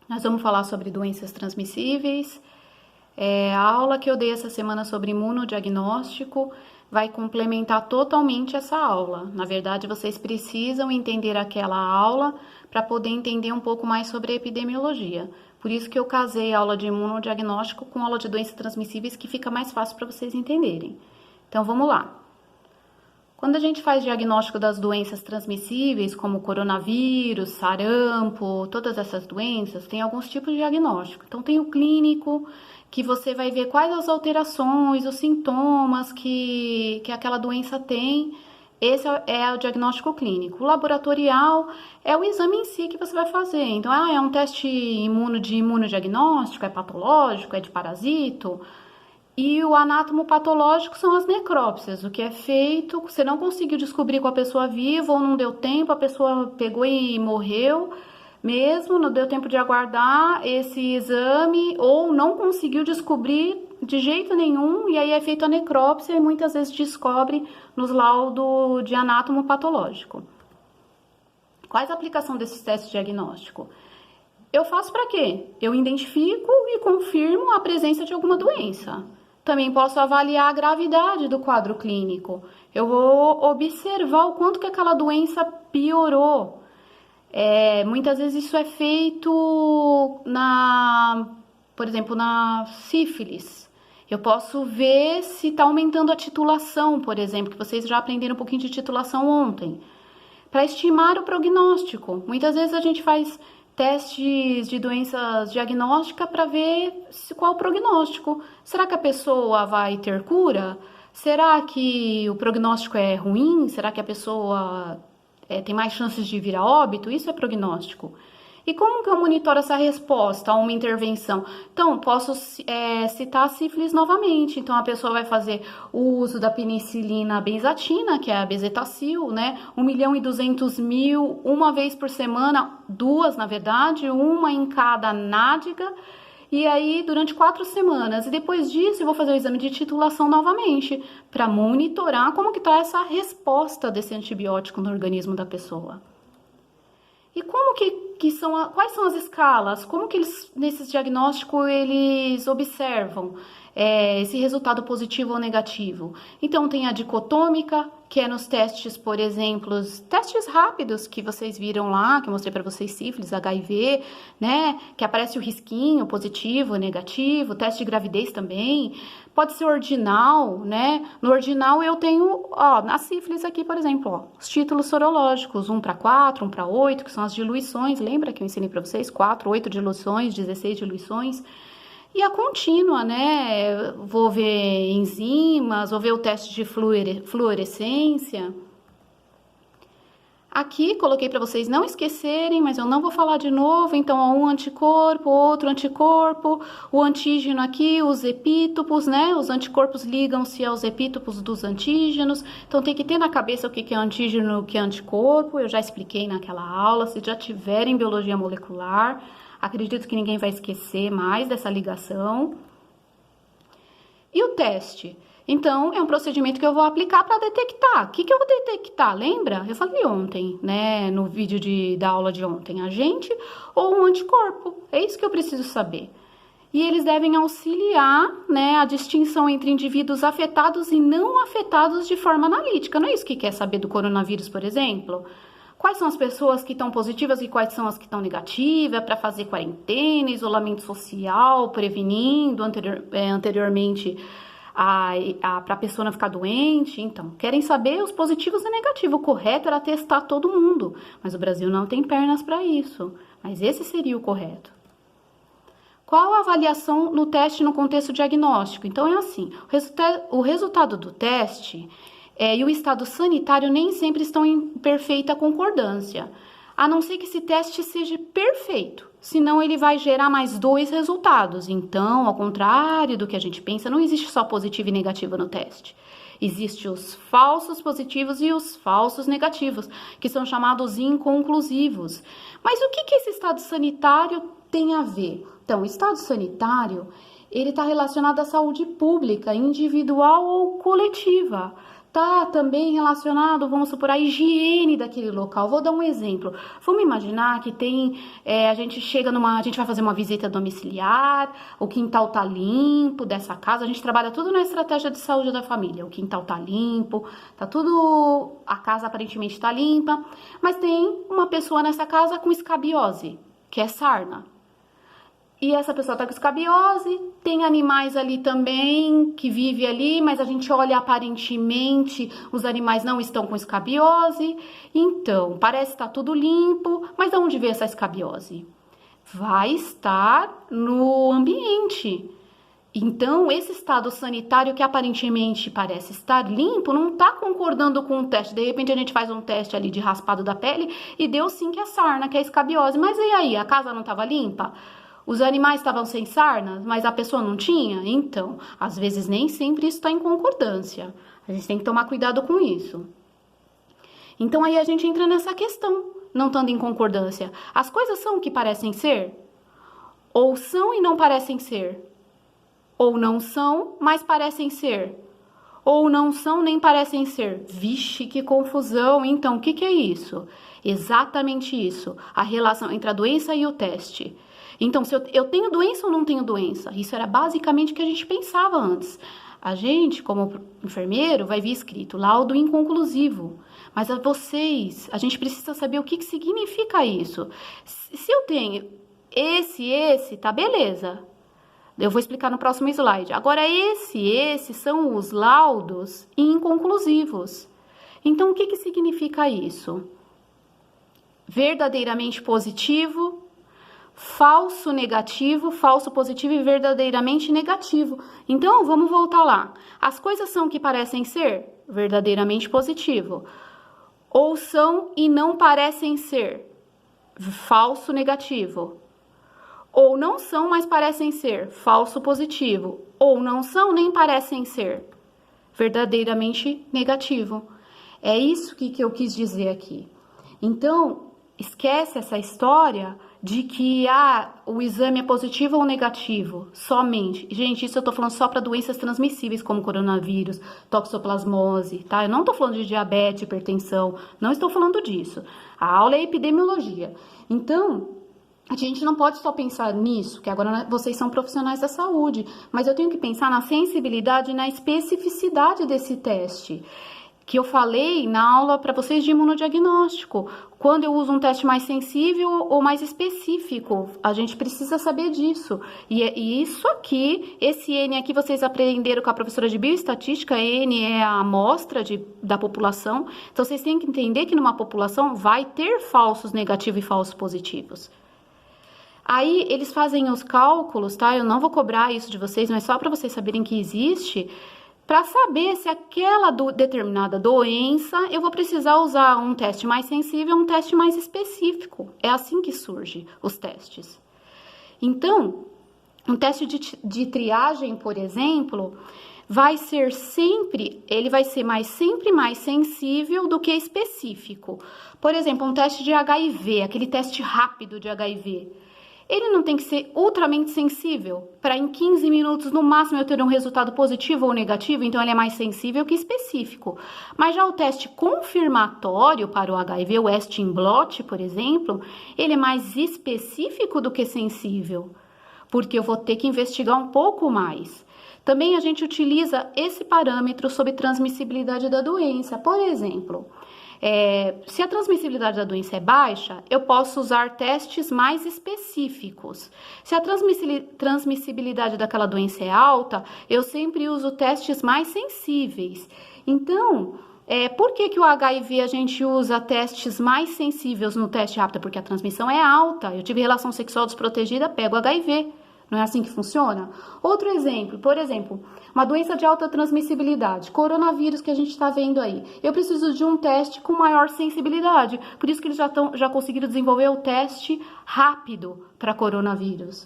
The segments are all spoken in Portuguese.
Nós vamos falar sobre doenças transmissíveis. A aula que eu dei essa semana sobre imunodiagnóstico vai complementar totalmente essa aula. Na verdade, vocês precisam entender aquela aula para poder entender um pouco mais sobre a epidemiologia. Por isso que eu casei a aula de imunodiagnóstico com a aula de doenças transmissíveis, que fica mais fácil para vocês entenderem. Então, vamos lá. Quando a gente faz diagnóstico das doenças transmissíveis, como coronavírus, sarampo, todas essas doenças, tem alguns tipos de diagnóstico. Então, tem o clínico, que você vai ver quais as alterações, os sintomas que aquela doença tem. Esse é o diagnóstico clínico. O laboratorial é o exame em si que você vai fazer. Então, é um teste de imunodiagnóstico, é patológico, é de parasito. E o anátomo-patológico são as necrópsias, o que é feito, você não conseguiu descobrir com a pessoa viva ou não deu tempo, a pessoa pegou e morreu mesmo, não deu tempo de aguardar esse exame ou não conseguiu descobrir de jeito nenhum, e aí é feita a necrópsia e muitas vezes descobre nos laudos de anátomo-patológico. Quais a aplicação desses testes diagnósticos? Eu faço para quê? Eu identifico e confirmo a presença de alguma doença. Também posso avaliar a gravidade do quadro clínico. Eu vou observar o quanto que aquela doença piorou. Muitas vezes isso é feito por exemplo, na sífilis. Eu posso ver se está aumentando a titulação, por exemplo, que vocês já aprenderam um pouquinho de titulação ontem. Para estimar o prognóstico. Muitas vezes a gente faz testes de doenças diagnósticas para ver qual o prognóstico. Será que a pessoa vai ter cura? Será que o prognóstico é ruim? Será que a pessoa tem mais chances de vir a óbito? Isso é prognóstico. E como que eu monitoro essa resposta a uma intervenção? Então, posso citar a sífilis novamente. Então, a pessoa vai fazer o uso da penicilina benzatina, que é a bezetacil, né? 1.200.000 uma vez por semana, duas, na verdade, uma em cada nádega. E aí, durante 4 semanas. E depois disso, eu vou fazer o exame de titulação novamente, para monitorar como que está essa resposta desse antibiótico no organismo da pessoa. E como quais são as escalas? Como que eles, nesses diagnósticos, eles observam esse resultado positivo ou negativo? Então, tem a dicotômica, que é nos testes, por exemplo, os testes rápidos que vocês viram lá, que eu mostrei para vocês, sífilis, HIV, né? Que aparece o risquinho, positivo, negativo, teste de gravidez também. Pode ser ordinal, né? No ordinal eu tenho, na sífilis aqui, por exemplo, os títulos sorológicos, 1 para 4, 1 para 8, que são as diluições. Lembra que eu ensinei para vocês? 4, 8 diluições, 16 diluições. E a contínua, né? Vou ver enzimas, vou ver o teste de fluorescência. Aqui, coloquei para vocês não esquecerem, mas eu não vou falar de novo. Então, um anticorpo, outro anticorpo, o antígeno aqui, os epítopos, né? Os anticorpos ligam-se aos epítopos dos antígenos. Então, tem que ter na cabeça o que é antígeno e o que é anticorpo. Eu já expliquei naquela aula. Se já tiverem biologia molecular, acredito que ninguém vai esquecer mais dessa ligação. E o teste? Então, é um procedimento que eu vou aplicar para detectar. O que eu vou detectar? Lembra? Eu falei ontem, né, no vídeo da aula de ontem. Agente ou um anticorpo? É isso que eu preciso saber. E eles devem auxiliar, né, a distinção entre indivíduos afetados e não afetados de forma analítica. Não é isso que quer saber do coronavírus, por exemplo? Quais são as pessoas que estão positivas e quais são as que estão negativas, para fazer quarentena, isolamento social, prevenindo anteriormente para a pessoa não ficar doente. Então, querem saber os positivos e negativos. O correto era testar todo mundo, mas o Brasil não tem pernas para isso. Mas esse seria o correto. Qual a avaliação no teste no contexto diagnóstico? Então, é assim, o resultado do teste e o estado sanitário nem sempre estão em perfeita concordância, a não ser que esse teste seja perfeito, senão ele vai gerar mais 2 resultados. Então, ao contrário do que a gente pensa, não existe só positivo e negativo no teste. Existem os falsos positivos e os falsos negativos, que são chamados inconclusivos. Mas o que esse estado sanitário tem a ver? Então, o estado sanitário, ele está relacionado à saúde pública, individual ou coletiva. está também relacionado, vamos supor, à higiene daquele local. Vou dar um exemplo. Vamos imaginar que a gente a gente vai fazer uma visita domiciliar, o quintal tá limpo dessa casa, a gente trabalha tudo na estratégia de saúde da família. O quintal tá limpo, a casa aparentemente tá limpa, mas tem uma pessoa nessa casa com escabiose, que é sarna. E essa pessoa tá com escabiose, tem animais ali também que vivem ali, mas a gente olha aparentemente, os animais não estão com escabiose. Então, parece estar tudo limpo, mas de onde veio essa escabiose? Vai estar no ambiente. Então, esse estado sanitário que aparentemente parece estar limpo, não está concordando com o teste. De repente, a gente faz um teste ali de raspado da pele e deu sim que é sarna, que é escabiose. Mas e aí, a casa não estava limpa? Os animais estavam sem sarna, mas a pessoa não tinha? Então, às vezes nem sempre isso está em concordância. A gente tem que tomar cuidado com isso. Então, aí a gente entra nessa questão, não estando em concordância. As coisas são o que parecem ser? Ou são e não parecem ser? Ou não são, mas parecem ser? Ou não são nem parecem ser? Vixe, que confusão! Então, o que é isso? Exatamente isso, a relação entre a doença e o teste. Então, se eu tenho doença ou não tenho doença? Isso era basicamente o que a gente pensava antes. A gente, como enfermeiro, vai vir escrito laudo inconclusivo. Mas a gente precisa saber o que significa isso. Se eu tenho esse, tá beleza. Eu vou explicar no próximo slide. Agora, esses são os laudos inconclusivos. Então, o que significa isso? Verdadeiramente positivo, falso negativo, falso positivo e verdadeiramente negativo. Então, vamos voltar lá. As coisas são o que parecem ser? Verdadeiramente positivo. Ou são e não parecem ser? Falso negativo. Ou não são, mas parecem ser? Falso positivo. Ou não são, nem parecem ser? Verdadeiramente negativo. É isso que eu quis dizer aqui. Então, esquece essa história de que o exame é positivo ou negativo, somente. Gente, isso eu tô falando só para doenças transmissíveis, como coronavírus, toxoplasmose, tá? Eu não tô falando de diabetes, hipertensão, não estou falando disso. A aula é epidemiologia. Então, a gente não pode só pensar nisso, que agora vocês são profissionais da saúde, mas eu tenho que pensar na sensibilidade e na especificidade desse teste, que eu falei na aula para vocês de imunodiagnóstico. Quando eu uso um teste mais sensível ou mais específico, a gente precisa saber disso. E isso aqui, esse N aqui, vocês aprenderam com a professora de bioestatística, N é a amostra da população. Então, vocês têm que entender que numa população vai ter falsos negativos e falsos positivos. Aí, eles fazem os cálculos, tá? Eu não vou cobrar isso de vocês, mas só para vocês saberem que existe, para saber se aquela determinada doença, eu vou precisar usar um teste mais sensível ou um teste mais específico. É assim que surgem os testes. Então, um teste de triagem, por exemplo, vai ser sempre mais sensível do que específico. Por exemplo, um teste de HIV, aquele teste rápido de HIV. Ele não tem que ser ultramente sensível para em 15 minutos no máximo eu ter um resultado positivo ou negativo, então ele é mais sensível que específico. Mas já o teste confirmatório para o HIV, o Western blot, por exemplo, ele é mais específico do que sensível, porque eu vou ter que investigar um pouco mais. Também a gente utiliza esse parâmetro sobre transmissibilidade da doença. Por exemplo, se a transmissibilidade da doença é baixa, eu posso usar testes mais específicos. Se a transmissibilidade daquela doença é alta, eu sempre uso testes mais sensíveis. Então, por que o HIV a gente usa testes mais sensíveis no teste rápido? Porque a transmissão é alta. Eu tive relação sexual desprotegida, pego HIV. Não é assim que funciona? Outro exemplo, por exemplo, uma doença de alta transmissibilidade, coronavírus que a gente está vendo aí. Eu preciso de um teste com maior sensibilidade, por isso que eles já conseguiram desenvolver o teste rápido para coronavírus.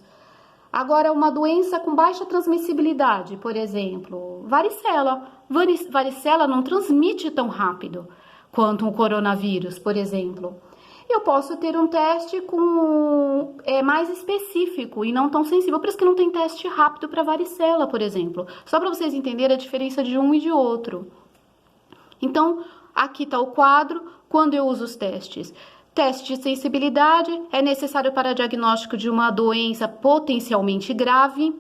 Agora, uma doença com baixa transmissibilidade, por exemplo, varicela. Varicela não transmite tão rápido quanto um coronavírus, por exemplo. Eu posso ter um teste mais específico e não tão sensível. Por isso que não tem teste rápido para varicela, por exemplo. Só para vocês entenderem a diferença de um e de outro. Então, aqui está o quadro, quando eu uso os testes. Teste de sensibilidade é necessário para diagnóstico de uma doença potencialmente grave,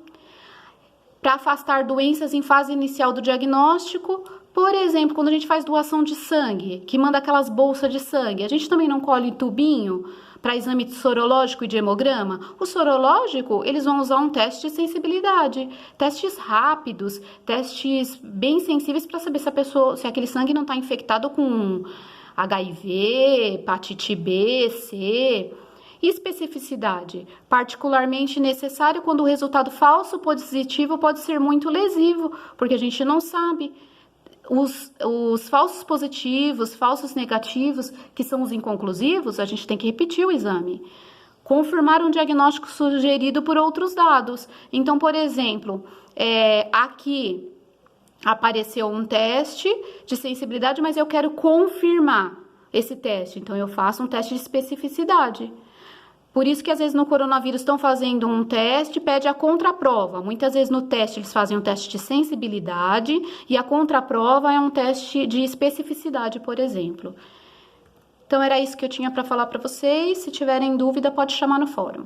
para afastar doenças em fase inicial do diagnóstico. Por exemplo, quando a gente faz doação de sangue, que manda aquelas bolsas de sangue, a gente também não colhe tubinho para exame sorológico e de hemograma? O sorológico, eles vão usar um teste de sensibilidade, testes rápidos, testes bem sensíveis para saber se aquele sangue não está infectado com HIV, hepatite B, C. Especificidade, particularmente necessário quando o resultado falso positivo pode ser muito lesivo, porque a gente não sabe. Os falsos positivos, falsos negativos, que são os inconclusivos, a gente tem que repetir o exame. Confirmar um diagnóstico sugerido por outros dados. Então, por exemplo, aqui apareceu um teste de sensibilidade, mas eu quero confirmar esse teste. Então, eu faço um teste de especificidade. Por isso que às vezes no coronavírus estão fazendo um teste, pede a contraprova. Muitas vezes no teste eles fazem um teste de sensibilidade e a contraprova é um teste de especificidade, por exemplo. Então era isso que eu tinha para falar para vocês. Se tiverem dúvida, pode chamar no fórum.